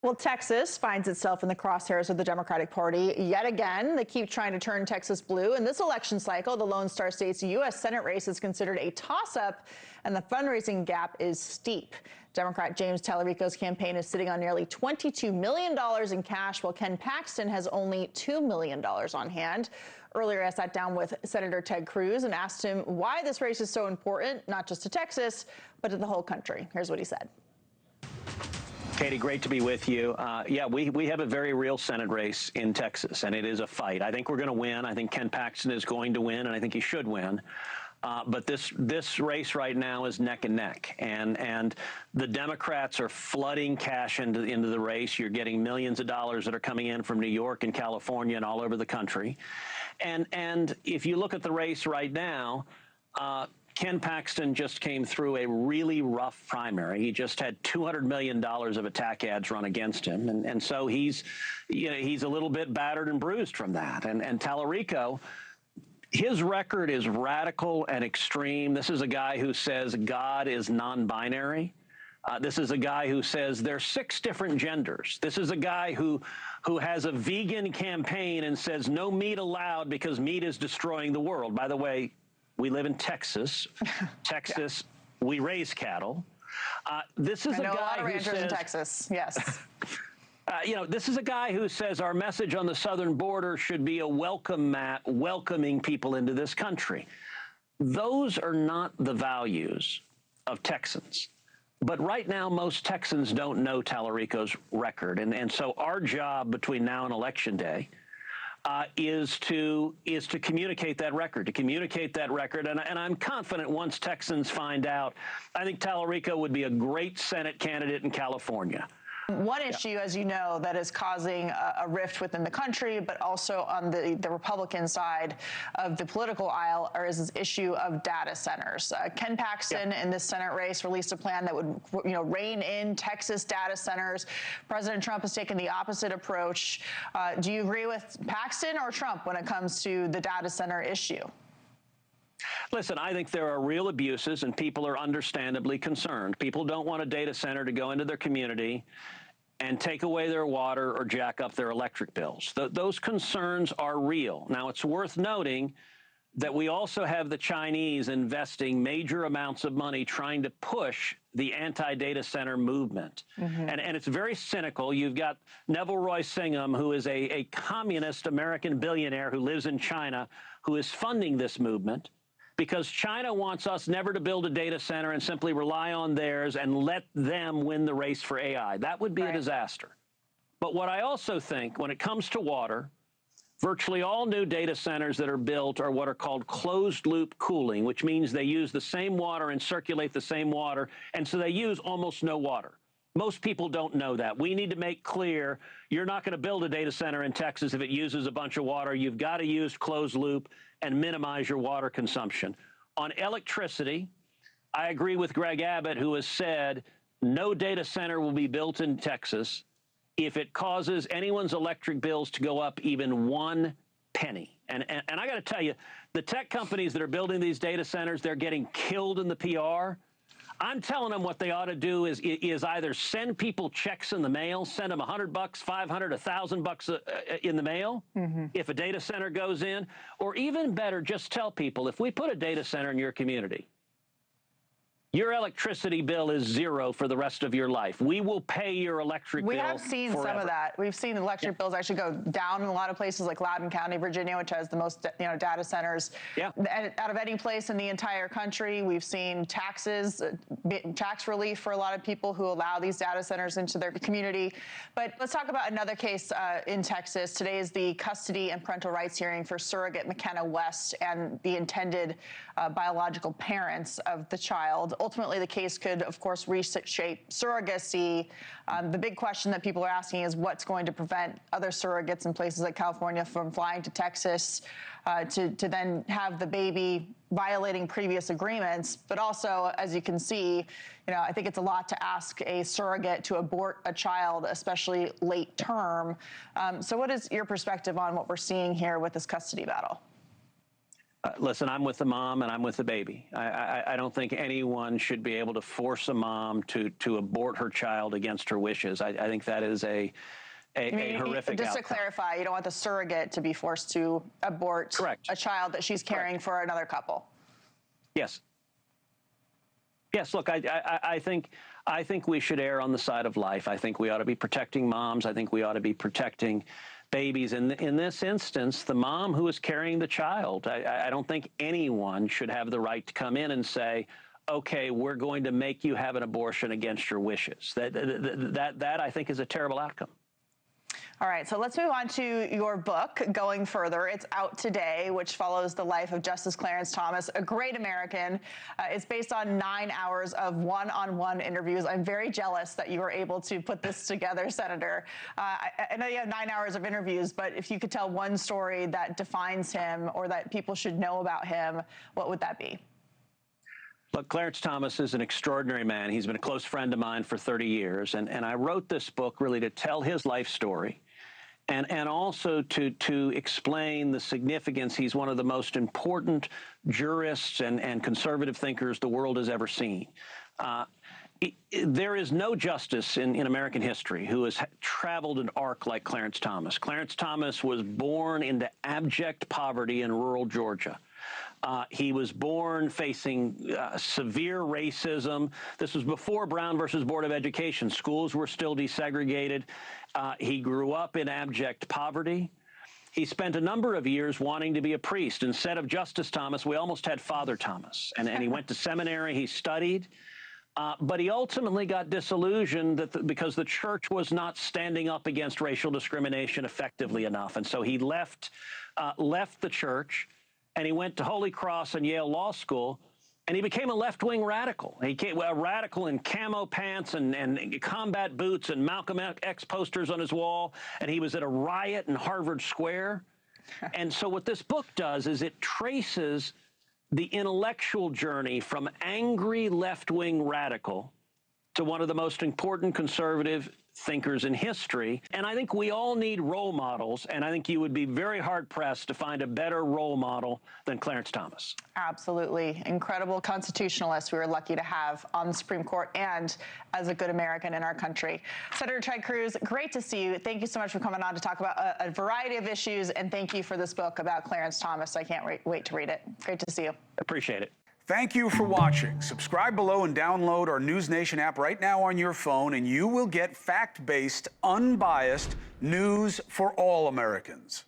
Well, Texas finds itself in the crosshairs of the Democratic Party yet again. They keep trying to turn Texas blue. In this election cycle, the Lone Star State's U.S. Senate race is considered a toss-up, and the fundraising gap is steep. Democrat James Tallarico's campaign is sitting on nearly $22 million in cash, while Ken Paxton has only $2 million on hand. Earlier, I sat down with Senator Ted Cruz and asked him why this race is so important, not just to Texas, but to the whole country. Here's what he said. Katie, great to be with you. Yeah, we have a very real Senate race in Texas, and it is a fight. I think we're going to win. I think Ken Paxton is going to win, and I think he should win. But this race right now is neck and neck, and the Democrats are flooding cash into the race. You're getting millions of dollars that are coming in from New York and California and all over the country. And if you look at the race right now, Ken Paxton just came through a really rough primary. He just had $200 million of attack ads run against him. And so he's a little bit battered and bruised from that. And Tallarico, his record is radical and extreme. This is a guy who says God is non-binary. This is a guy who says there's 6 different genders. This is a guy who has a vegan campaign and says no meat allowed because meat is destroying the world. By the way, we live in Texas. Texas, we raise cattle. This is I know a guy a lot of who ranchers says, in Texas. Yes. This is a guy who says our message on the southern border should be a welcome mat, welcoming people into this country. Those are not the values of Texans. But right now, most Texans don't know Tallarico's record. And so our job between now and Election Day is to communicate that record, And I'm confident once Texans find out, I think Tallarico would be a great Senate candidate in California. One issue, as you know, that is causing a rift within the country, but also on the Republican side of the political aisle, is this issue of data centers. Ken Paxton in this Senate race released a plan that would, rein in Texas data centers. President Trump has taken the opposite approach. Do you agree with Paxton or Trump when it comes to the data center issue? Listen, I think there are real abuses, and people are understandably concerned. People don't want a data center to go into their community and take away their water or jack up their electric bills. Those concerns are real. Now, it's worth noting that we also have the Chinese investing major amounts of money trying to push the anti-data center movement. And it's very cynical. You've got Neville Roy Singham, who is a communist American billionaire who lives in China, who is funding this movement, because China wants us never to build a data center and simply rely on theirs and let them win the race for AI. That would be a disaster. But what I also think, when it comes to water, virtually all new data centers that are built are what are called closed-loop cooling, which means they use the same water and circulate the same water, and so they use almost no water. Most people don't know that. We need to make clear you're not going to build a data center in Texas if it uses a bunch of water. You've got to use closed loop and minimize your water consumption. On electricity, I agree with Greg Abbott, who has said no data center will be built in Texas if it causes anyone's electric bills to go up even 1 penny. And I got to tell you, the tech companies that are building these data centers, they're getting killed in the PR. I'm telling them what they ought to do is either send people checks in the mail, send them $100, $500, $1,000 in the mail if a data center goes in, or even better, just tell people, if we put a data center in your community, your electricity bill is 0 for the rest of your life. We will pay your electric bill We have seen forever. some of that. We've seen electric bills actually go down in a lot of places like Loudoun County, Virginia, which has the most data centers out of any place in the entire country. We've seen tax relief for a lot of people who allow these data centers into their community. But let's talk about another case in Texas. Today is the custody and parental rights hearing for surrogate McKenna West and the intended biological parents of the child. Ultimately, the case could, of course, reshape surrogacy. The big question that people are asking is what's going to prevent other surrogates in places like California from flying to Texas to then have the baby violating previous agreements. But also, as you can see, I think it's a lot to ask a surrogate to abort a child, especially late term. So what is your perspective on what we're seeing here with this custody battle? Listen, I'm with the mom and I'm with the baby. I don't think anyone should be able to force a mom to abort her child against her wishes. I think that is a horrific Just outcome. to clarify, you don't want the surrogate to be forced to abort a child that she's caring for another couple. Yes. Yes, look, I think we should err on the side of life. I think we ought to be protecting moms. I think we ought to be protecting babies. In this instance, the mom who is carrying the child, I don't think anyone should have the right to come in and say, okay, we're going to make you have an abortion against your wishes. That I think is a terrible outcome. All right, so let's move on to your book, Going Further. It's out today, which follows the life of Justice Clarence Thomas, a great American. It's based on 9 hours of one-on-one interviews. I'm very jealous that you were able to put this together, Senator. I know you have 9 hours of interviews, but if you could tell one story that defines him or that people should know about him, what would that be? Look, Clarence Thomas is an extraordinary man. He's been a close friend of mine for 30 years, and I wrote this book really to tell his life story and also to explain the significance. He's one of the most important jurists and conservative thinkers the world has ever seen. There is no justice in American history who has traveled an arc like Clarence Thomas. Clarence Thomas was born into abject poverty in rural Georgia. He was born facing severe racism. This was before Brown versus Board of Education. Schools were still desegregated. He grew up in abject poverty. He spent a number of years wanting to be a priest. Instead of Justice Thomas, we almost had Father Thomas. And he went to seminary, he studied. But he ultimately got disillusioned because the church was not standing up against racial discrimination effectively enough. And so he left the church, and he went to Holy Cross and Yale Law School, and he became a left-wing radical. He became a radical in camo pants and combat boots and Malcolm X posters on his wall, and he was at a riot in Harvard Square. And so what this book does is it traces the intellectual journey from angry left-wing radical to one of the most important conservative thinkers in history. And I think we all need role models, and I think you would be very hard-pressed to find a better role model than Clarence Thomas. Absolutely. Incredible constitutionalist we were lucky to have on the Supreme Court and as a good American in our country. Senator Ted Cruz, great to see you. Thank you so much for coming on to talk about a variety of issues, and thank you for this book about Clarence Thomas. I can't wait to read it. Great to see you. Appreciate it. Thank you for watching. Subscribe below and download our NewsNation app right now on your phone, and you will get fact-based, unbiased news for all Americans.